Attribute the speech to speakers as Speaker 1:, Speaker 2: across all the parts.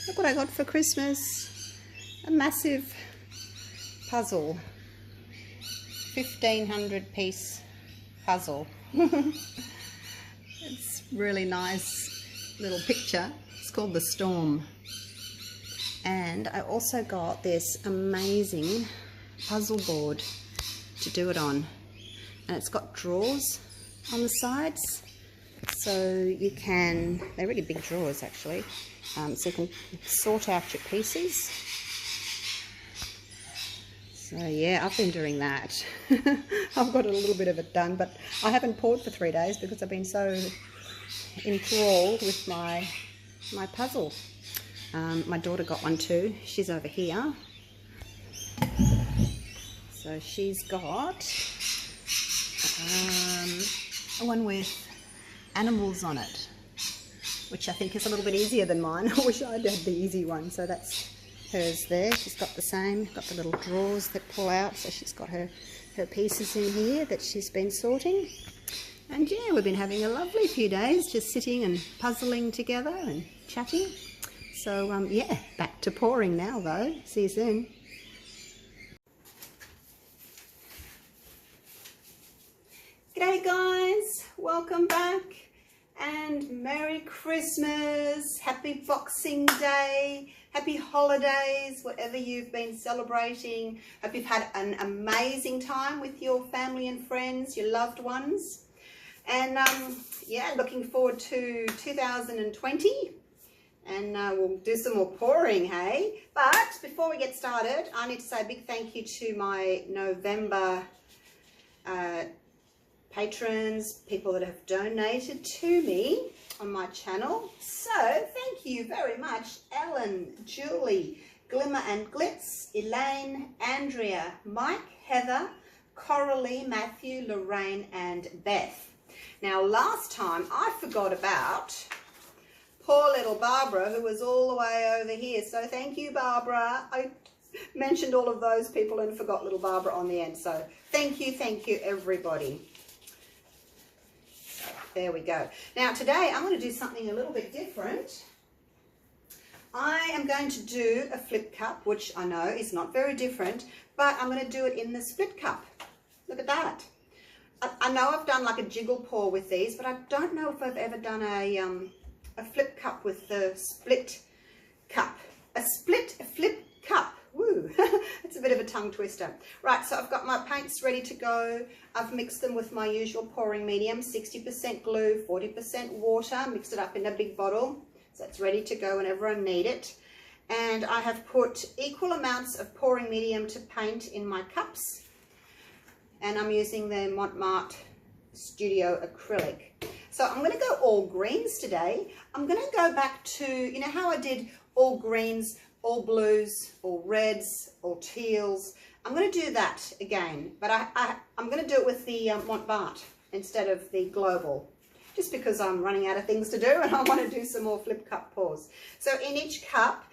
Speaker 1: Look what I got for Christmas. A massive puzzle. 1,500 piece puzzle. It's really nice little picture. It's called The Storm. And I also got this amazing puzzle board to do it on. And it's got drawers on the sides. So you can, they're really big drawers actually. So you can sort out your pieces. So yeah, I've been doing that. I've got a little bit of it done, but I haven't poured for 3 days because I've been so enthralled with my puzzle. My daughter got one too. She's over here. So she's got one with animals on it, which I think is a little bit easier than mine. I wish I'd had the easy one. So that's hers there. She's got the same, got the little drawers that pull out, so she's got her pieces in here that she's been sorting. And yeah, we've been having a lovely few days just sitting and puzzling together and chatting. So yeah, back to pouring now though. See you soon. G'day guys, welcome back and Merry Christmas, Happy Boxing Day, Happy Holidays, whatever you've been celebrating. Hope you've had an amazing time with your family and friends, your loved ones. And yeah, looking forward to 2020 and we'll do some more pouring, hey? But before we get started, I need to say a big thank you to my November patrons, people that have donated to me on my channel. So thank you very much, Ellen, Julie, Glimmer and Glitz, Elaine, Andrea, Mike, Heather, Coralie, Matthew, Lorraine and Beth. Now last time I forgot about poor little Barbara, who was all the way over here. So thank you, Barbara. I mentioned all of those people and forgot little Barbara on the end. So thank you everybody. There we go. Now today I'm going to do something a little bit different. I am going to do a flip cup, which I know is not very different, but I'm going to do it in the split cup. Look at that. I know I've done like a jiggle pour with these, but I don't know if I've ever done a flip cup with the split cup. A flip cup. Woo, it's a bit of a tongue twister. Right, so I've got my paints ready to go. I've mixed them with my usual pouring medium, 60% glue, 40% water, mixed it up in a big bottle. So it's ready to go whenever I need it. And I have put equal amounts of pouring medium to paint in my cups. And I'm using the Mont Marte Acrylic. So I'm going to go all greens today. I'm going to go back to, you know how I did all greens, all blues, all reds, all teals. I'm going to do that again, but I'm going to do it with the Mont Marte instead of the global, just because I'm running out of things to do and I want to do some more flip cup pours. So in each cup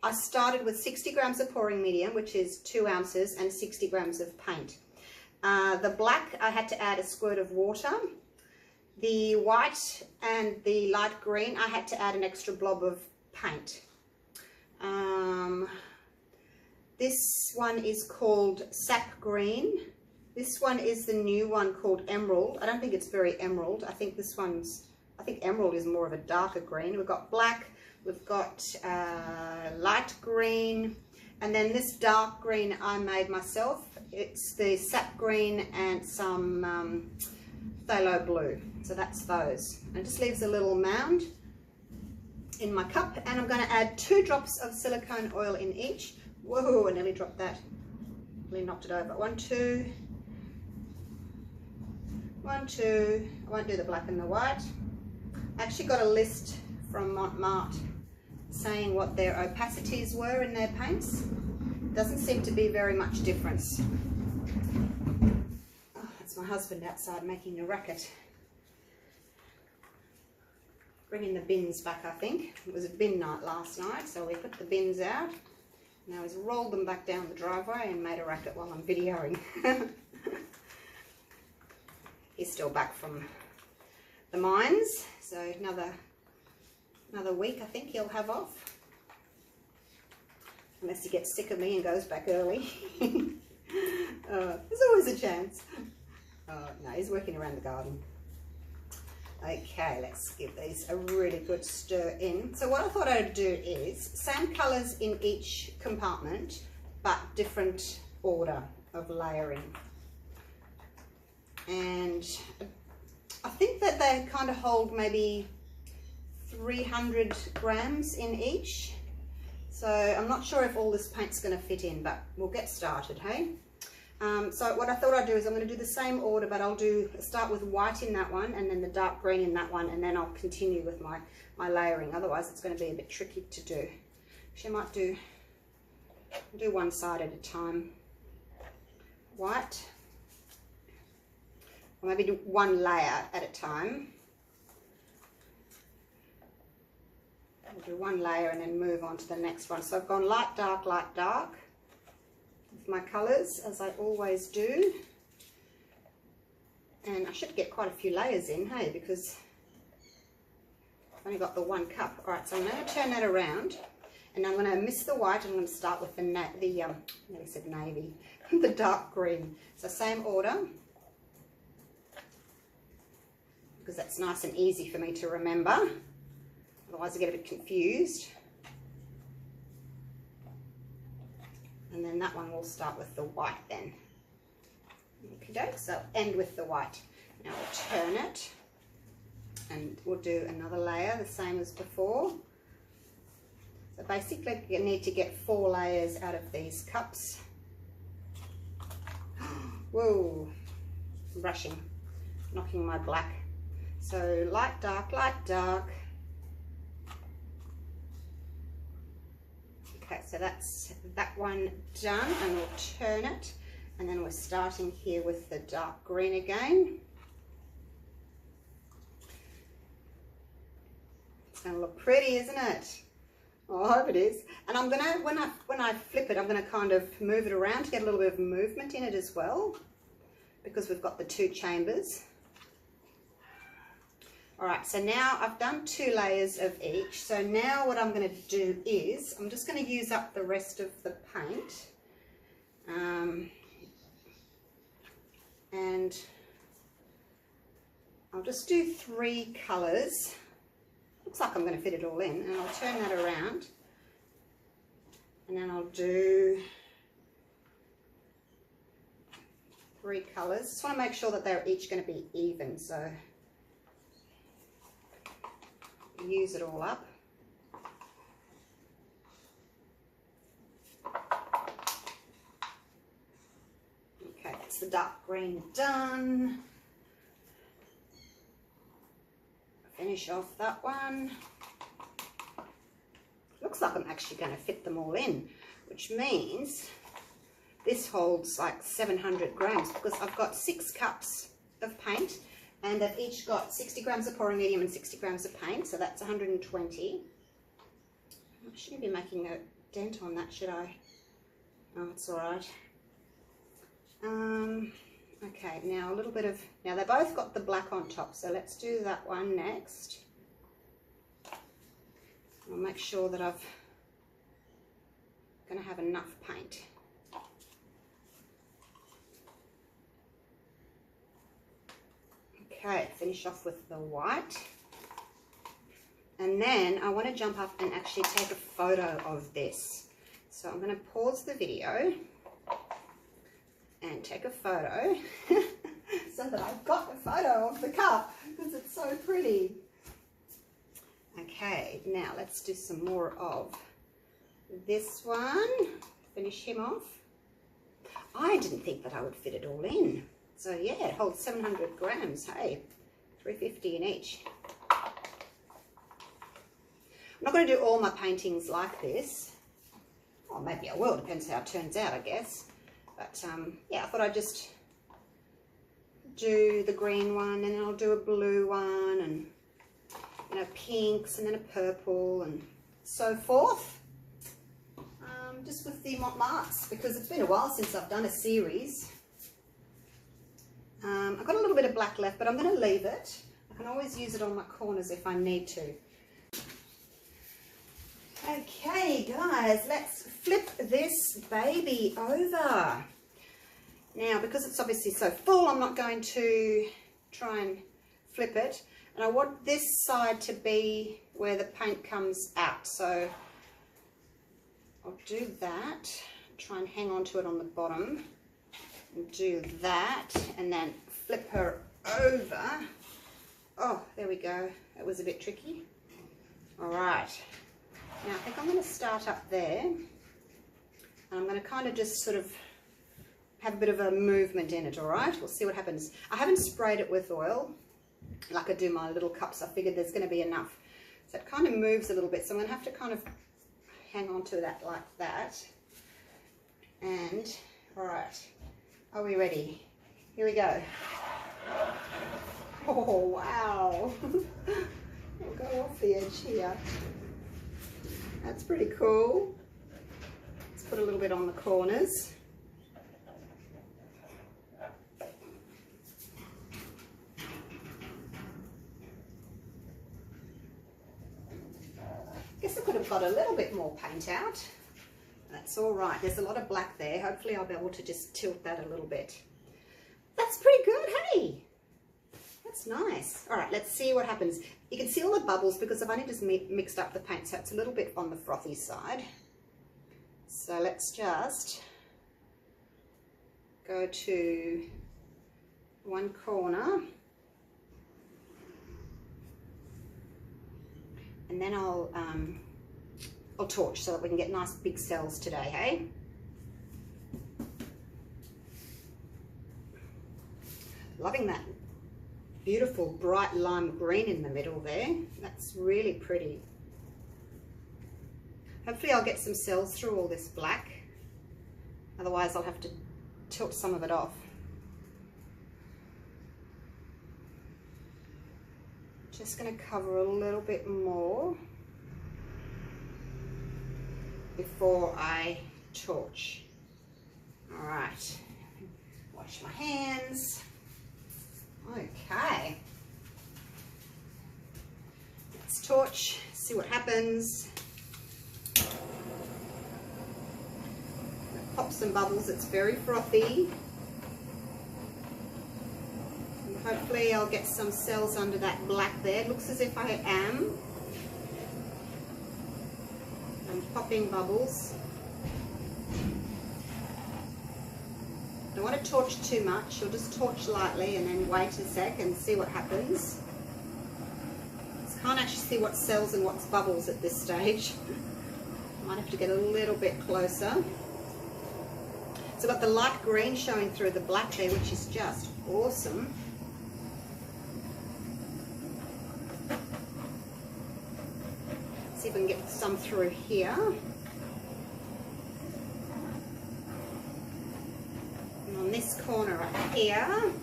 Speaker 1: I started with 60 grams of pouring medium, which is 2 ounces, and 60 grams of paint. The black, I had to add a squirt of water. The white and the light green, I had to add an extra blob of paint. This one is called Sap Green. This one is the new one called Emerald. I don't think it's very emerald. I think Emerald is more of a darker green. We've got black, we've got light green, and then this dark green I made myself. It's the Sap Green and some phthalo blue. So that's those. And it just leaves a little mound in my cup, and I'm going to add 2 drops of silicone oil in each. Whoa, I nearly dropped that. Nearly knocked it over. 1, 2. 1, 2. I won't do the black and the white. I actually got a list from Mont Marte saying what their opacities were in their paints. Doesn't seem to be very much difference. Oh, that's my husband outside making a racket. Bringing the bins back, I think. It was a bin night last night, so we put the bins out. Now he's rolled them back down the driveway and made a racket while I'm videoing. He's still back from the mines, so another week I think he'll have off. unless he gets sick of me and goes back early. There's always a chance. Oh, no, he's working around the garden. Okay, let's give these a really good stir in. So what I thought I'd do is same colours in each compartment, but different order of layering. And I think that they kind of hold maybe 300 grams in each. So I'm not sure if all this paint's going to fit in, but we'll get started, hey? So what I thought I'd do is I'm going to do the same order, but I'll start with white in that one and then the dark green in that one, and then I'll continue with my layering. Otherwise it's going to be a bit tricky to do. Actually, I might do one side at a time. White. Or maybe do one layer at a time. I'll do one layer and then move on to the next one. So I've gone light, dark with my colours, as I always do. And I should get quite a few layers in, hey, because I've only got the one cup. All right, so I'm going to turn that around, and I'm going to miss the white, and I'm going to start with the nearly said navy, the dark green. So same order, because that's nice and easy for me to remember. Otherwise I get a bit confused. And then that one will start with the white then. Okay, so end with the white. Now we'll turn it and we'll do another layer, the same as before. So basically you need to get 4 layers out of these cups. Whoa, I'm rushing, knocking my black. So light, dark, okay, so that's that one done, and we'll turn it, and then we're starting here with the dark green again. It's going to look pretty, isn't it? Oh, I hope it is. And I'm going to, when I flip it, I'm going to kind of move it around to get a little bit of movement in it as well, because we've got the 2 chambers. All right, so now I've done 2 layers of each. So now what I'm going to do is I'm just going to use up the rest of the paint. And I'll just do 3 colours. Looks like I'm going to fit it all in, and I'll turn that around. And then I'll do 3 colours. Just want to make sure that they're each going to be even, so use it all up. Okay, that's the dark green done. Finish off that one. Looks like I'm actually going to fit them all in, which means this holds like 700 grams, because I've got 6 cups of paint, and they've each got 60 grams of pouring medium and 60 grams of paint, so that's 120. I shouldn't be making a dent on that, should I? Oh, it's all right. Okay, now a little bit of, now they both got the black on top, so let's do that one next. I'll make sure that I've going to have enough paint. Okay, finish off with the white. And then I want to jump up and actually take a photo of this. So I'm going to pause the video and take a photo so that I've got a photo of the cup, because it's so pretty. Okay, now let's do some more of this one. Finish him off. I didn't think that I would fit it all in. So yeah, it holds 700 grams, hey, 350 in each. I'm not going to do all my paintings like this. Or maybe I will, depends how it turns out, I guess. But yeah, I thought I'd just do the green one, and then I'll do a blue one, and you know, pinks, and then a purple, and so forth. Just with the Mont Martes, because it's been a while since I've done a series. I've got a little bit of black left, but I'm going to leave it. I can always use it on my corners if I need to. Okay guys, let's flip this baby over. Now because it's obviously so full, I'm not going to try and flip it, and I want this side to be where the paint comes out, so I'll do that, try and hang on to it on the bottom, and do that, and then flip her over. Oh, there we go, that was a bit tricky. All right, now I think I'm going to start up there, and I'm going to kind of just sort of have a bit of a movement in it. All right, we'll see what happens. I haven't sprayed it with oil like I do my little cups. I figured there's going to be enough, so it kind of moves a little bit, so I'm going to have to kind of hang on to that like that. And all right, are we ready? Here we go. Oh wow. I'll go off the edge here. That's pretty cool. Let's put a little bit on the corners. Guess I could have got a little bit more paint out. That's all right. There's a lot of black there. Hopefully I'll be able to just tilt that a little bit. That's pretty good, hey? That's nice. All right, let's see what happens. You can see all the bubbles because I've only just mixed up the paint, so it's a little bit on the frothy side. So let's just go to one corner, and then I'll torch so that we can get nice big cells today, hey? Loving that beautiful bright lime green in the middle there. That's really pretty. Hopefully I'll get some cells through all this black. Otherwise I'll have to tilt some of it off. Just going to cover a little bit more before I torch. All right, wash my hands. Okay, let's torch, see what happens. Pop some bubbles, it's very frothy. And hopefully I'll get some cells under that black there. It looks as if I am. I'm popping bubbles. Don't want to torch too much, you'll just torch lightly and then wait a sec and see what happens. I can't actually see what cells and what's bubbles at this stage. Might have to get a little bit closer. So I've got the light green showing through the black there, which is just awesome. See if we can get some through here. On this corner right here.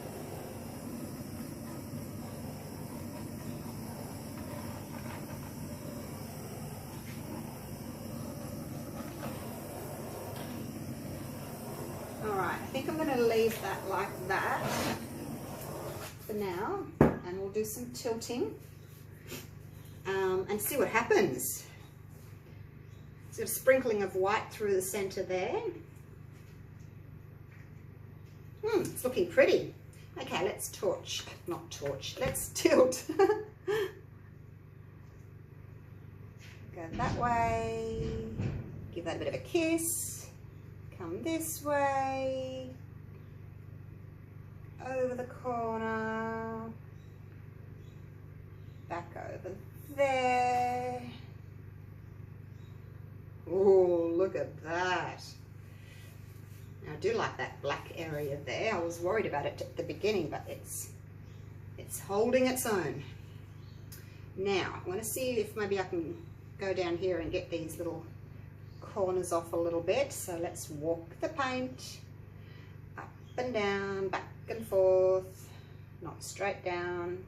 Speaker 1: Alright, I think I'm going to leave that like that for now, and we'll do some tilting and see what happens. So a sprinkling of white through the center there. It's looking pretty. Okay, let's torch. Not torch. Let's tilt. Go that way. Give that a bit of a kiss. Come this way. Over the corner. Back over there. Oh, look at that. Now, I do like that black area there. I was worried about it at the beginning, but it's holding its own. Now, I want to see if maybe I can go down here and get these little corners off a little bit. So let's walk the paint up and down, back and forth, not straight down.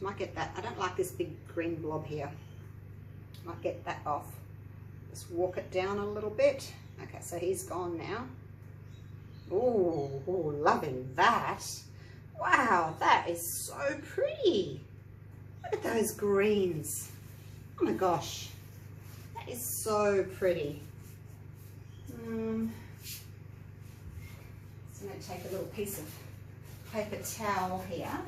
Speaker 1: Might get that. I don't like this big green blob here. Might get that off. Just walk it down a little bit. Okay, so he's gone now. Ooh, loving that. Wow, is so pretty. Look at those greens. Oh my gosh, that is so pretty. So I'm going to take a little piece of paper towel here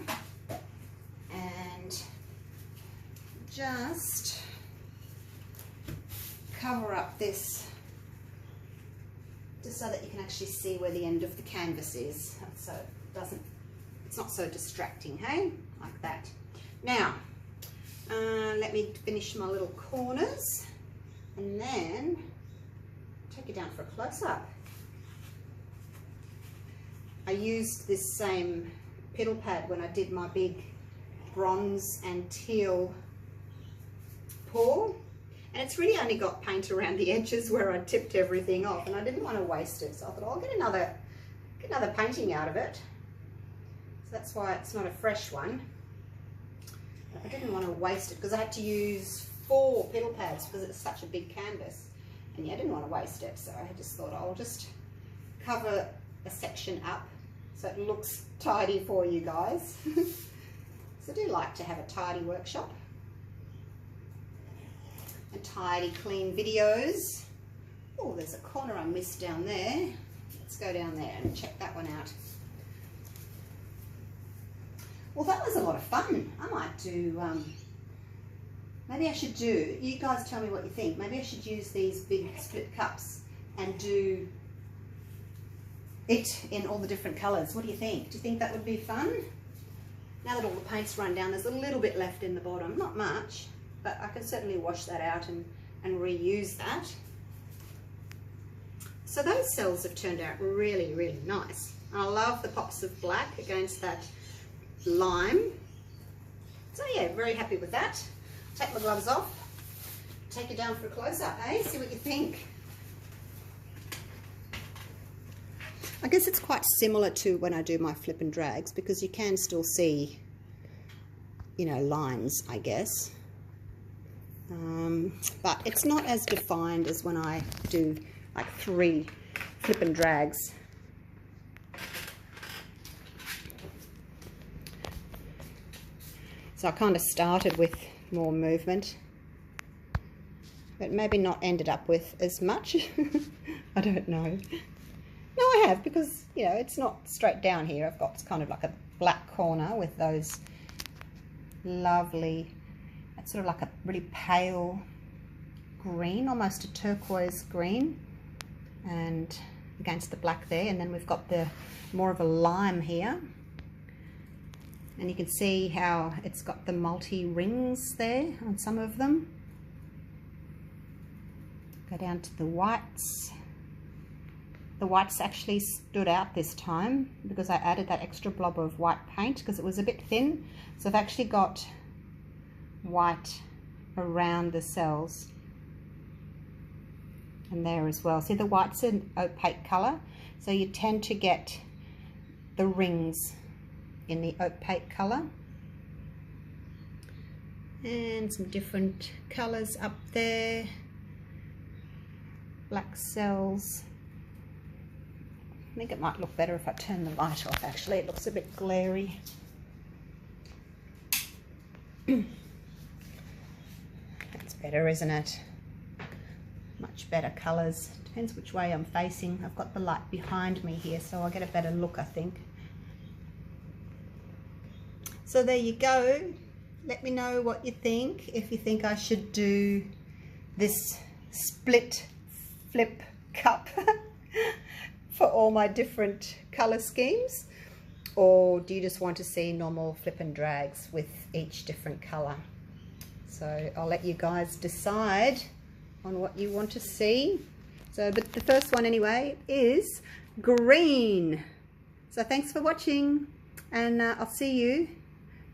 Speaker 1: and just cover up this, just so that you can actually see where the end of the canvas is, so it's not so distracting, hey, like that. Now let me finish my little corners and then take it down for a close-up. I used this same petal pad when I did my big bronze and teal pour, and it's really only got paint around the edges where I tipped everything off, and I didn't want to waste it, so I thought I'll get another painting out of it. So that's why it's not a fresh one. I didn't want to waste it because I had to use 4 petal pads because it's such a big canvas, and yeah, I didn't want to waste it, so I just thought I'll just cover a section up so it looks tidy for you guys. So I do like to have a tidy workshop and tidy, clean videos. Oh, there's a corner I missed down there. Let's go down there and check that one out. Well, that was a lot of fun. I might do, maybe I should do, you guys tell me what you think. Maybe I should use these big split cups and do it in all the different colours. What do you think? Do you think that would be fun? Now that all the paint's run down, there's a little bit left in the bottom. Not much, but I can certainly wash that out and reuse that. So those cells have turned out really, really nice. I love the pops of black against that lime. So yeah, very happy with that. Take my gloves off, take it down for a close-up, hey? See what you think. I guess it's quite similar to when I do my flip and drags, because you can still see, you know, lines, I guess. But it's not as defined as when I do like 3 flip and drags. So I kind of started with more movement, but maybe not ended up with as much. I don't know. No, I have, because, you know, it's not straight down here. I've got kind of like a black corner with those lovely, it's sort of like a really pale green, almost a turquoise green, and against the black there. And then we've got the more of a lime here. And you can see how it's got the multi rings there on some of them. Go down to the whites. The whites actually stood out this time because I added that extra blob of white paint because it was a bit thin. So I've actually got white around the cells and there as well. See, the white's an opaque colour, so you tend to get the rings in the opaque colour. And some different colours up there. Black cells. I think it might look better if I turn the light off, actually. It looks a bit glary. That's better, isn't it? Much better colours. Depends which way I'm facing. I've got the light behind me here, so I'll get a better look, I think. So there you go. Let me know what you think. If you think I should do this split flip cup for all my different colour schemes, or do you just want to see normal flip and drags with each different colour? So I'll let you guys decide on what you want to see. So, but the first one anyway is green. So thanks for watching, and I'll see you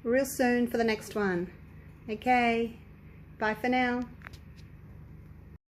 Speaker 1: real soon for the next one. Okay, bye for now.